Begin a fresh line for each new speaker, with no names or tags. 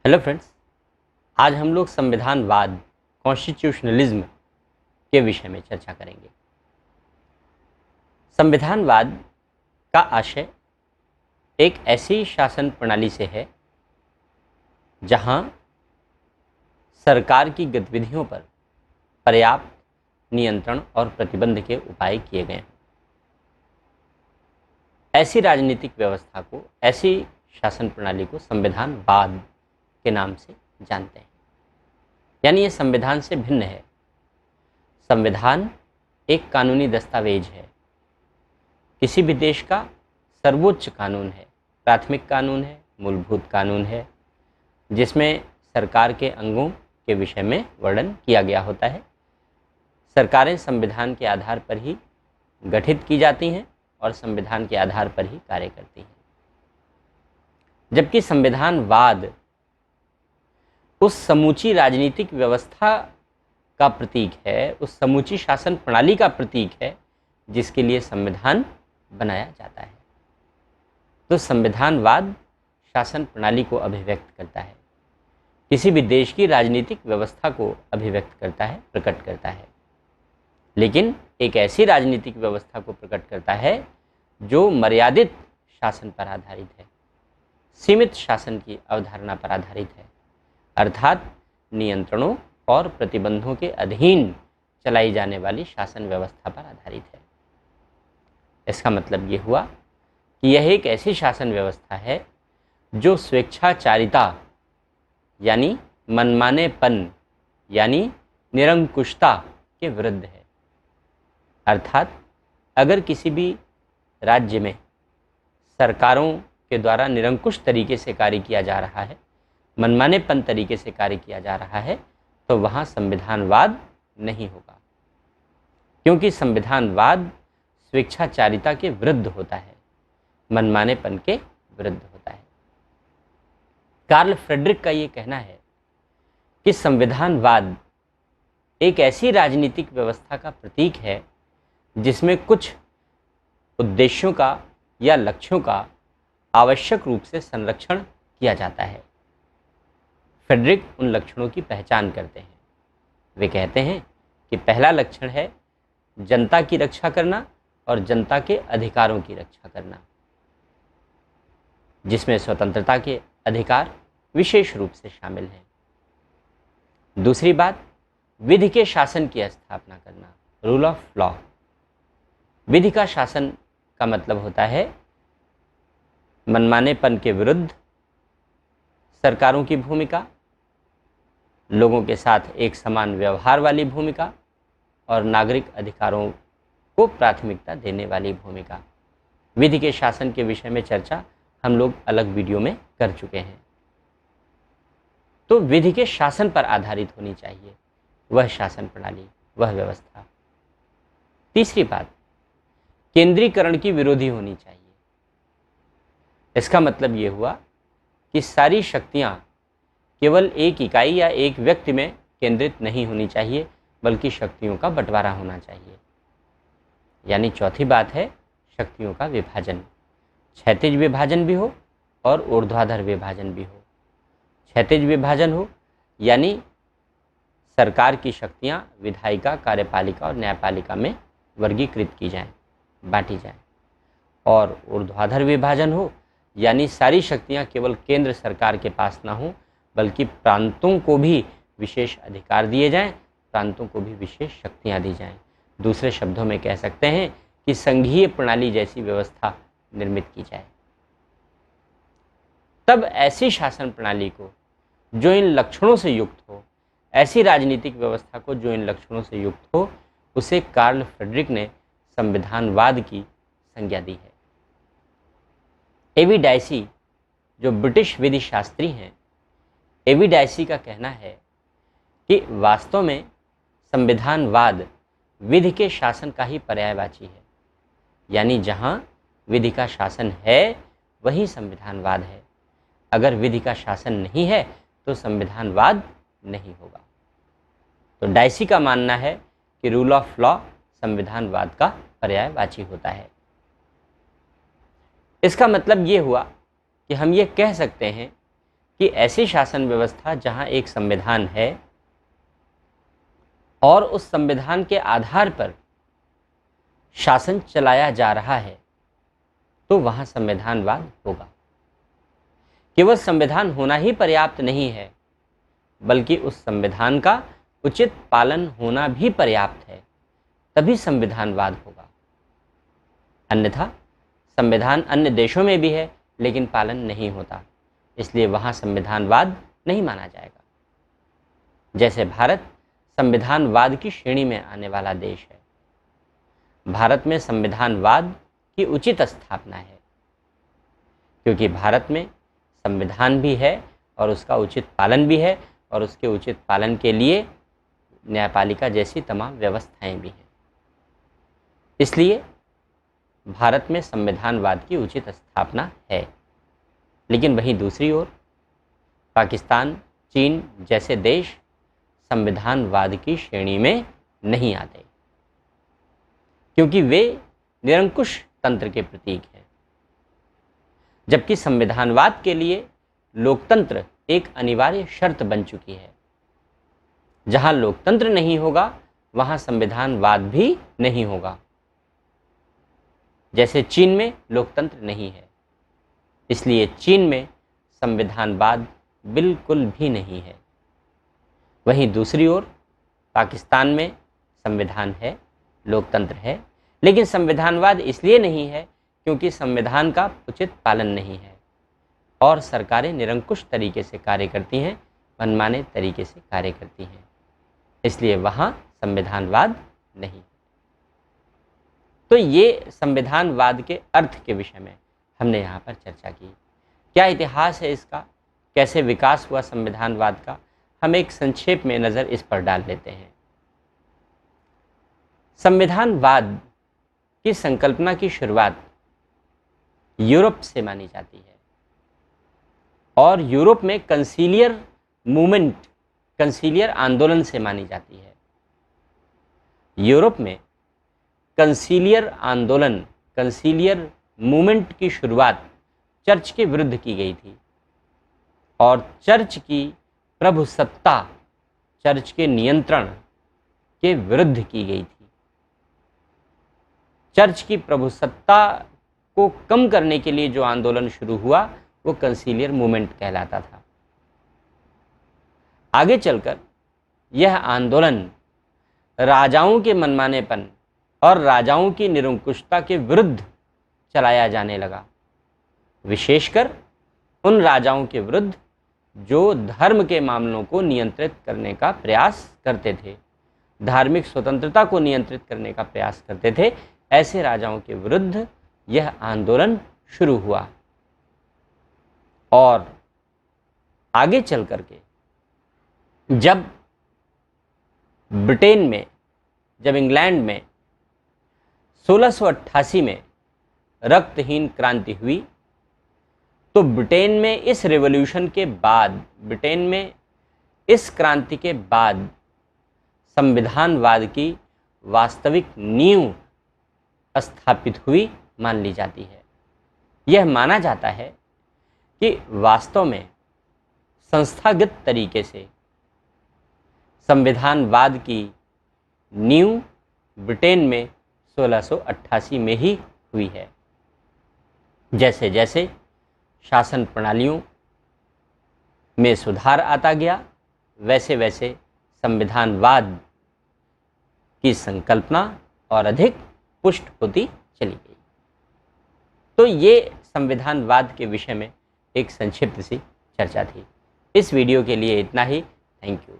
Hello friends, आज हम लोग संविधानवाद कॉन्स्टिट्यूशनलिज्म के विषय में चर्चा करेंगे। संविधानवाद का आशय एक ऐसी शासन प्रणाली से है जहां सरकार की गतिविधियों पर पर्याप्त नियंत्रण और प्रतिबंध के उपाय किए गए हैं। ऐसी राजनीतिक व्यवस्था को, ऐसी शासन प्रणाली को संविधानवाद के नाम से जानते हैं। यानी ये संविधान से भिन्न है। संविधान एक कानूनी दस्तावेज है, किसी भी देश का सर्वोच्च कानून है, प्राथमिक कानून है, मूलभूत कानून है, जिसमें सरकार के अंगों के विषय में वर्णन किया गया होता है। सरकारें संविधान के आधार पर ही गठित की जाती हैं और संविधान के आधार पर ही कार्य करती हैं। जबकि संविधानवाद उस समूची राजनीतिक व्यवस्था का प्रतीक है, उस समूची शासन प्रणाली का प्रतीक है जिसके लिए संविधान बनाया जाता है। तो संविधानवाद शासन प्रणाली को अभिव्यक्त करता है, किसी भी देश की राजनीतिक व्यवस्था को अभिव्यक्त करता है, प्रकट करता है, लेकिन एक ऐसी राजनीतिक व्यवस्था को प्रकट करता है जो मर्यादित शासन पर आधारित है, सीमित शासन की अवधारणा पर आधारित है, अर्थात नियंत्रणों और प्रतिबंधों के अधीन चलाई जाने वाली शासन व्यवस्था पर आधारित है। इसका मतलब ये हुआ कि यह एक ऐसी शासन व्यवस्था है जो स्वेच्छाचारिता यानी मनमानेपन यानी निरंकुशता के विरुद्ध है। अर्थात अगर किसी भी राज्य में सरकारों के द्वारा निरंकुश तरीके से कार्य किया जा रहा है, मनमानेपन तरीके से कार्य किया जा रहा है, तो वहाँ संविधानवाद नहीं होगा, क्योंकि संविधानवाद स्वेच्छाचारिता के विरुद्ध होता है, मनमानेपन के विरुद्ध होता है। कार्ल फ्रेडरिक का ये कहना है कि संविधानवाद एक ऐसी राजनीतिक व्यवस्था का प्रतीक है जिसमें कुछ उद्देश्यों का या लक्ष्यों का आवश्यक रूप से संरक्षण किया जाता है। फ्रेडरिक उन लक्षणों की पहचान करते हैं। वे कहते हैं कि पहला लक्षण है जनता की रक्षा करना और जनता के अधिकारों की रक्षा करना, जिसमें स्वतंत्रता के अधिकार विशेष रूप से शामिल हैं। दूसरी बात, विधि के शासन की स्थापना करना, रूल ऑफ लॉ। विधि का शासन का मतलब होता है मनमानेपन के विरुद्ध सरकारों की भूमिका, लोगों के साथ एक समान व्यवहार वाली भूमिका और नागरिक अधिकारों को प्राथमिकता देने वाली भूमिका। विधि के शासन के विषय में चर्चा हम लोग अलग वीडियो में कर चुके हैं। तो विधि के शासन पर आधारित होनी चाहिए वह शासन प्रणाली, वह व्यवस्था। तीसरी बात, केंद्रीकरण की विरोधी होनी चाहिए। इसका मतलब ये हुआ कि सारी शक्तियाँ केवल एक इकाई या एक व्यक्ति में केंद्रित नहीं होनी चाहिए, बल्कि शक्तियों का बंटवारा होना चाहिए। यानी चौथी बात है शक्तियों का विभाजन, क्षैतिज विभाजन भी हो और ऊर्ध्वाधर विभाजन भी हो। क्षैतिज विभाजन हो यानी सरकार की शक्तियाँ विधायिका, कार्यपालिका और न्यायपालिका में वर्गीकृत की जाएं, बांटी जाएं। और ऊर्ध्वाधर विभाजन हो यानी सारी शक्तियाँ केवल केंद्र सरकार के पास ना हो, बल्कि प्रांतों को भी विशेष अधिकार दिए जाएं, प्रांतों को भी विशेष शक्तियाँ दी जाएं। दूसरे शब्दों में कह सकते हैं कि संघीय प्रणाली जैसी व्यवस्था निर्मित की जाए। तब ऐसी शासन प्रणाली को जो इन लक्षणों से युक्त हो, ऐसी राजनीतिक व्यवस्था को जो इन लक्षणों से युक्त हो, उसे कार्ल फ्रेडरिक ने संविधानवाद की संज्ञा दी है। एवी डायसी जो ब्रिटिश विधि शास्त्री हैं, एवी डायसी का कहना है कि वास्तव में संविधानवाद विधि के शासन का ही पर्यायवाची है। यानी जहाँ विधि का शासन है वही संविधानवाद है। अगर विधि का शासन नहीं है तो संविधानवाद नहीं होगा। तो डायसी का मानना है कि रूल ऑफ लॉ संविधानवाद का पर्यायवाची होता है। इसका मतलब ये हुआ कि हम ये कह सकते हैं कि ऐसी शासन व्यवस्था जहां एक संविधान है और उस संविधान के आधार पर शासन चलाया जा रहा है, तो वहां संविधानवाद होगा। केवल संविधान होना ही पर्याप्त नहीं है, बल्कि उस संविधान का उचित पालन होना भी पर्याप्त है, तभी संविधानवाद होगा। अन्यथा संविधान अन्य देशों में भी है लेकिन पालन नहीं होता, इसलिए वहाँ संविधानवाद नहीं माना जाएगा। जैसे भारत संविधानवाद की श्रेणी में आने वाला देश है। भारत में संविधानवाद की उचित स्थापना है, क्योंकि भारत में संविधान भी है और उसका उचित पालन भी है, और उसके उचित पालन के लिए न्यायपालिका जैसी तमाम व्यवस्थाएं भी हैं। इसलिए भारत में संविधानवाद की उचित स्थापना है। लेकिन वहीं दूसरी ओर पाकिस्तान, चीन जैसे देश संविधानवाद की श्रेणी में नहीं आते, क्योंकि वे निरंकुश तंत्र के प्रतीक हैं, जबकि संविधानवाद के लिए लोकतंत्र एक अनिवार्य शर्त बन चुकी है। जहां लोकतंत्र नहीं होगा वहां संविधानवाद भी नहीं होगा। जैसे चीन में लोकतंत्र नहीं है, इसलिए चीन में संविधानवाद बिल्कुल भी नहीं है। वहीं दूसरी ओर पाकिस्तान में संविधान है, लोकतंत्र है, लेकिन संविधानवाद इसलिए नहीं है क्योंकि संविधान का उचित पालन नहीं है और सरकारें निरंकुश तरीके से कार्य करती हैं, मनमाने तरीके से कार्य करती हैं, इसलिए वहाँ संविधानवाद नहीं। तो ये संविधानवाद के अर्थ के विषय में हमने यहाँ पर चर्चा की। क्या इतिहास है इसका, कैसे विकास हुआ संविधानवाद का, हम एक संक्षेप में नज़र इस पर डाल लेते हैं। संविधानवाद की संकल्पना की शुरुआत यूरोप से मानी जाती है और यूरोप में कंसीलियर मूवमेंट, कंसीलियर आंदोलन से मानी जाती है। यूरोप में कंसीलियर आंदोलन, कंसीलियर मूवमेंट की शुरुआत चर्च के विरुद्ध की गई थी और चर्च की प्रभुसत्ता, चर्च के नियंत्रण के विरुद्ध की गई थी। चर्च की प्रभुसत्ता को कम करने के लिए जो आंदोलन शुरू हुआ वो कंसीलियर मूवमेंट कहलाता था। आगे चलकर यह आंदोलन राजाओं के मनमानेपन और राजाओं की निरंकुशता के विरुद्ध चलाया जाने लगा, विशेषकर उन राजाओं के विरुद्ध जो धर्म के मामलों को नियंत्रित करने का प्रयास करते थे, धार्मिक स्वतंत्रता को नियंत्रित करने का प्रयास करते थे। ऐसे राजाओं के विरुद्ध यह आंदोलन शुरू हुआ और आगे चल करके जब ब्रिटेन में, जब इंग्लैंड में 1688 में रक्तहीन क्रांति हुई, तो ब्रिटेन में इस रेवोल्यूशन के बाद, ब्रिटेन में इस क्रांति के बाद संविधानवाद की वास्तविक नींव स्थापित हुई मान ली जाती है। यह माना जाता है कि वास्तव में संस्थागत तरीके से संविधानवाद की नींव ब्रिटेन में 1688 में ही हुई है। जैसे जैसे शासन प्रणालियों में सुधार आता गया, वैसे वैसे संविधानवाद की संकल्पना और अधिक पुष्ट होती चली गई। तो ये संविधानवाद के विषय में एक संक्षिप्त सी चर्चा थी। इस वीडियो के लिए इतना ही। Thank you.